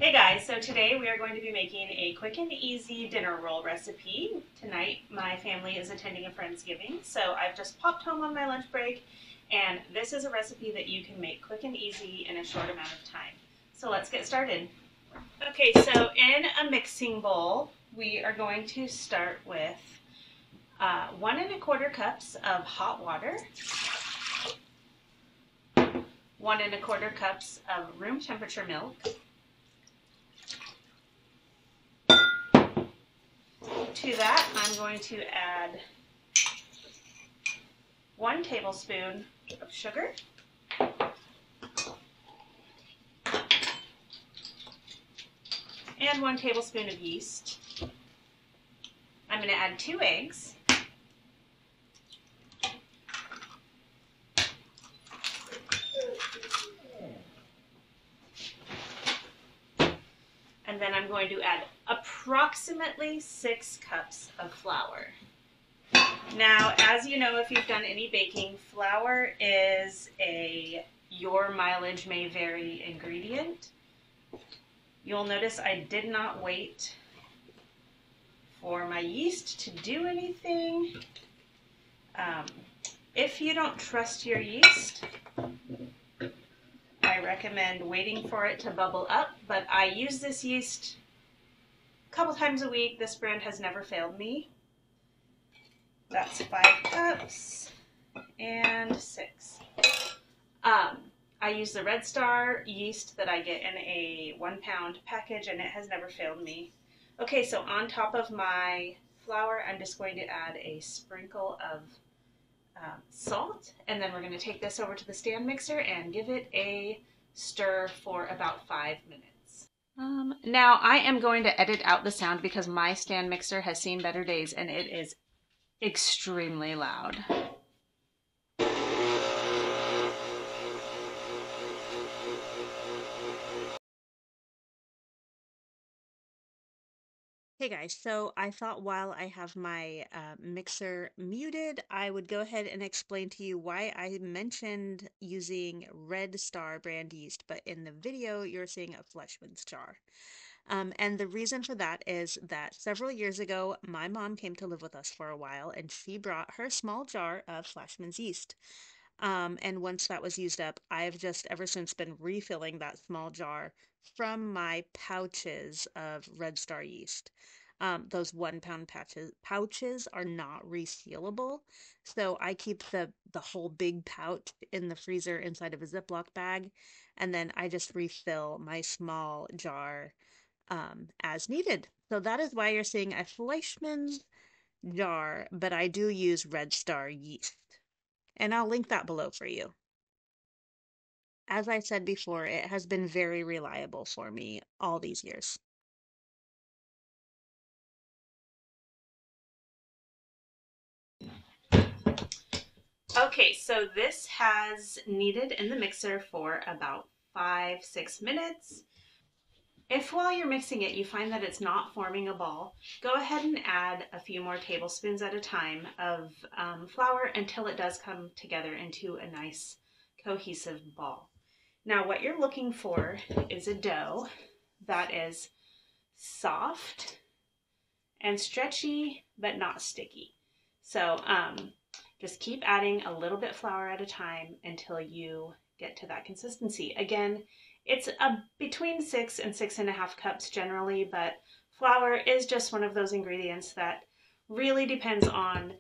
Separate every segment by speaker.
Speaker 1: Hey guys, so today we are going to be making a quick and easy dinner roll recipe. Tonight my family is attending a Friendsgiving, so I've just popped home on my lunch break, and this is a recipe that you can make quick and easy in a short amount of time. So let's get started. Okay, so in a mixing bowl, we are going to start with 1¼ cups of hot water, 1¼ cups of room temperature milk, to that, I'm going to add 1 tablespoon of sugar, and 1 tablespoon of yeast. I'm going to add 2 eggs, and then I'm going to add approximately 6 cups of flour. Now, as you know, if you've done any baking, flour is a your mileage may vary ingredient. You'll notice I did not wait for my yeast to do anything. If you don't trust your yeast, I recommend waiting for it to bubble up, but I use this yeast a couple times a week. This brand has never failed me. That's 5 cups and 6. I use the Red Star Yeast that I get in a 1-pound package, and it has never failed me. Okay, so on top of my flour, I'm just going to add a sprinkle of salt, and then we're going to take this over to the stand mixer and give it a stir for about 5 minutes. Now I am going to edit out the sound because my stand mixer has seen better days and it is extremely loud. Hey guys, so I thought while I have my mixer muted, I would go ahead and explain to you why I mentioned using Red Star brand yeast, but in the video you're seeing a Fleischmann's jar. And the reason for that is that several years ago, my mom came to live with us for a while, and she brought her small jar of Fleischmann's yeast. And once that was used up, I've just ever since been refilling that small jar from my pouches of Red Star yeast. Those 1-pound pouches are not resealable, so I keep the whole big pouch in the freezer inside of a Ziploc bag, and then I just refill my small jar as needed. So that is why you're seeing a Fleischmann's jar, but I do use Red Star yeast. And I'll link that below for you. As I said before, it has been very reliable for me all these years. Okay, so this has kneaded in the mixer for about 5-6 minutes. If while you're mixing it you find that it's not forming a ball, go ahead and add a few more tablespoons at a time of flour until it does come together into a nice cohesive ball. Now what you're looking for is a dough that is soft and stretchy but not sticky. So just keep adding a little bit flour at a time until you get to that consistency. Again, it's between 6 and 6½ cups generally, but flour is just one of those ingredients that really depends on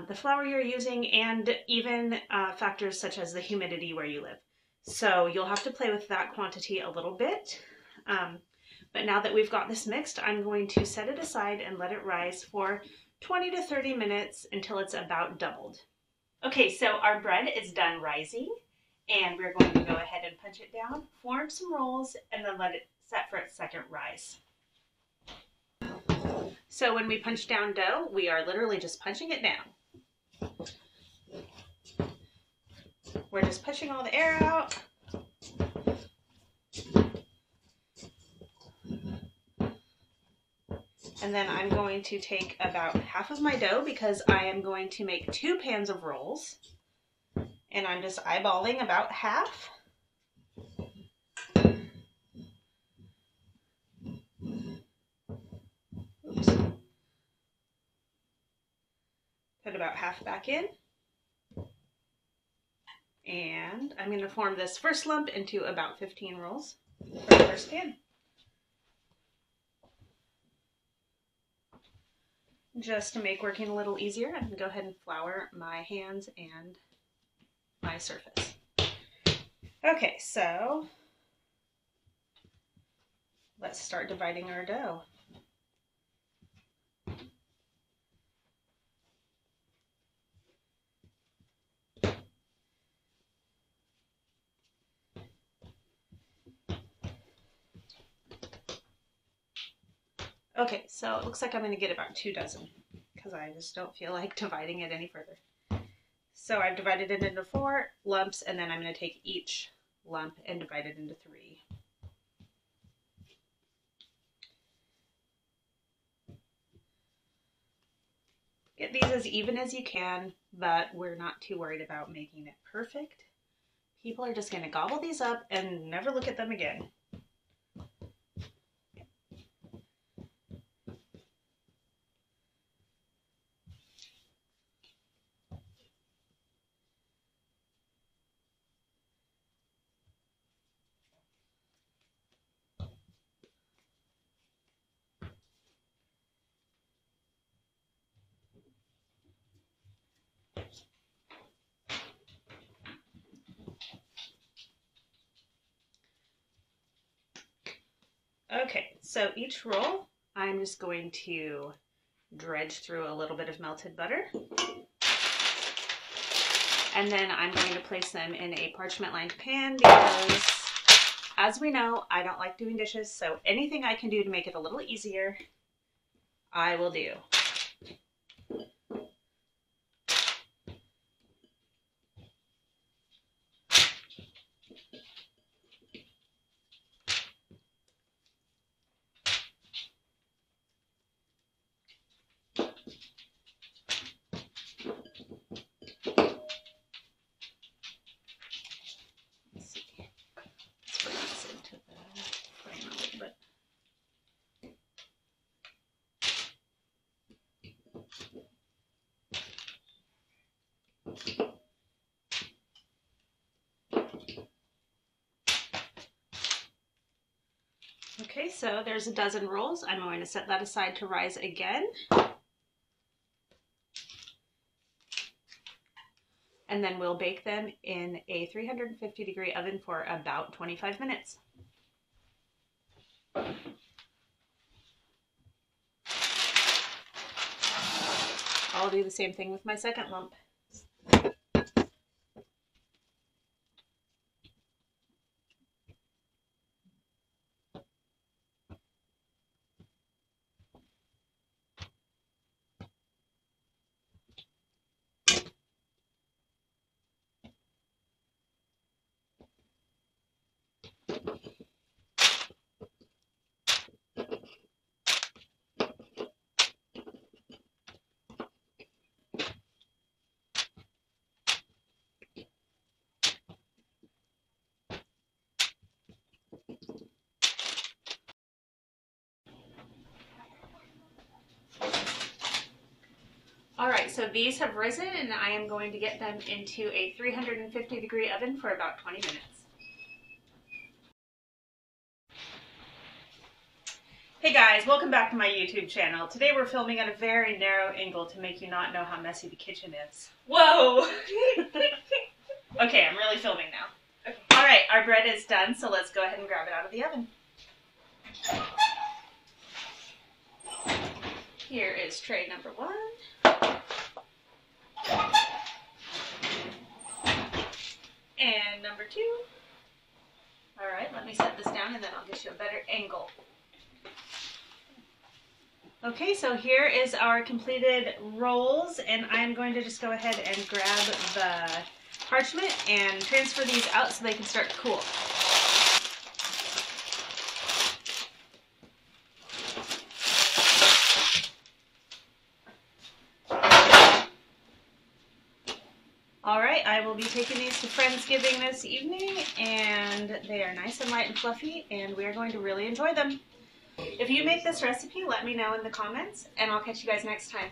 Speaker 1: the flour you're using and even factors such as the humidity where you live. So you'll have to play with that quantity a little bit. But now that we've got this mixed, I'm going to set it aside and let it rise for 20 to 30 minutes until it's about doubled. Okay, so our bread is done rising, and we're going to go ahead and punch it down, form some rolls, and then let it set for its second rise. So when we punch down dough, we are literally just punching it down. We're just pushing all the air out. And then I'm going to take about half of my dough because I am going to make 2 pans of rolls. And I'm just eyeballing about half. Put about half back in. And I'm going to form this first lump into about 15 rolls for the first pan. Just to make working a little easier, I'm going to go ahead and flour my hands and my surface. Okay, so let's start dividing our dough. Okay, so it looks like I'm going to get about 2 dozen because I just don't feel like dividing it any further. So I've divided it into 4 lumps, and then I'm going to take each lump and divide it into 3. Get these as even as you can, but we're not too worried about making it perfect. People are just going to gobble these up and never look at them again. Okay, so each roll, I'm just going to dredge through a little bit of melted butter. And then I'm going to place them in a parchment-lined pan because, as we know, I don't like doing dishes, so anything I can do to make it a little easier, I will do. Okay, so there's a dozen rolls. I'm going to set that aside to rise again. And then we'll bake them in a 350-degree oven for about 25 minutes. I'll do the same thing with my second lump. Alright, so these have risen and I am going to get them into a 350-degree oven for about 20 minutes. Hey guys, welcome back to my YouTube channel. Today we're filming at a very narrow angle to make you not know how messy the kitchen is. Whoa! Okay, I'm really filming now. Okay. Alright, our bread is done, so let's go ahead and grab it out of the oven. Here is tray number 1. And number 2. Alright, let me set this down and then I'll get you a better angle. Okay, so here is our completed rolls, and I'm going to just go ahead and grab the parchment and transfer these out so they can start to cool. Alright, I will be taking these to Friendsgiving this evening, and they are nice and light and fluffy, and we are going to really enjoy them. If you make this recipe, let me know in the comments, and I'll catch you guys next time.